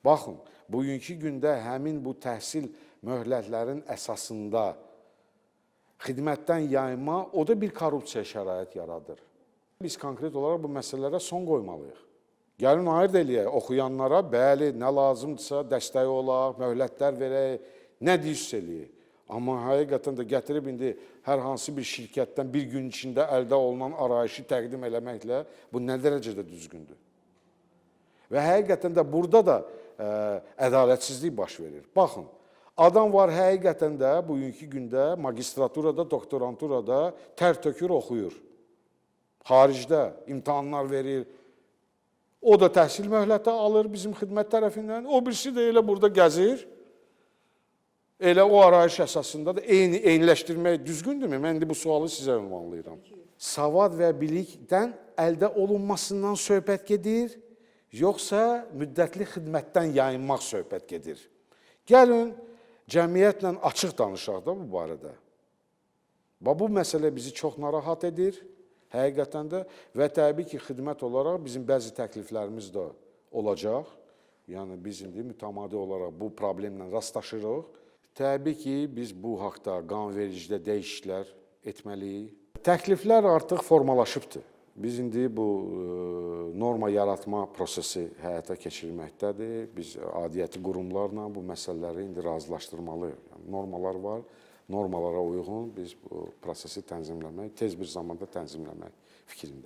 Baxın, bugünkü gündə həmin bu təhsil möhlətlərin əsasında xidmətdən yayma, o da bir korrupsiya şərait yaradır. Biz konkret olaraq bu məsələlərə son qoymalıyıq. Gəlin ayırt eləyək, oxuyanlara bəli, nə lazımdırsa dəstək olaq, möhlətlər verək, nə deyirsə eləyək. Amma həqiqətən də gətirib indi hər hansı bir şirkətdən bir gün içində əldə olunan arayışı təqdim eləməklə bu nə dərəcədə düzgündür? Və həqiqətən də burada da ədalətsizlik baş verir. Baxın, adam var həqiqətən də bugünkü gündə magistraturada, doktoranturada tər tökür oxuyur. Xaricdə imtahanlar verir. O da təhsil möhləti alır bizim xidmət tərəfindən. O birisi də elə burada gəzir. Elə o arayış əsasında da eyniləşdirmək düzgündürmü? Mən indi bu sualı sizə ünvanlayıram. Savad və bilikdən əldə olunmasından söhbət gedir, yoxsa müddətli xidmətdən yayınmaq söhbət gedir. Gəlin, cəmiyyətlə açıq danışaq da bu barədə. Bu məsələ bizi çox narahat edir, həqiqətən də və təbii ki, xidmət olaraq bizim bəzi təkliflərimiz də olacaq. Yəni, biz indi mütəmadi olaraq bu problemlə rastlaşırıq. Təbii ki, biz bu haqda qanunvericidə dəyişikliklər etməliyik. Təkliflər artıq formalaşıbdır. Biz indi bu norma yaratma prosesi həyata keçirilməkdədir. Biz aidiyyəti qurumlarla bu məsələləri indi razılaşdırmalıyıq. Yəni, normalar var, normalara uyğun biz bu prosesi tənzimləmək, tez bir zamanda tənzimləmək fikrindəyik.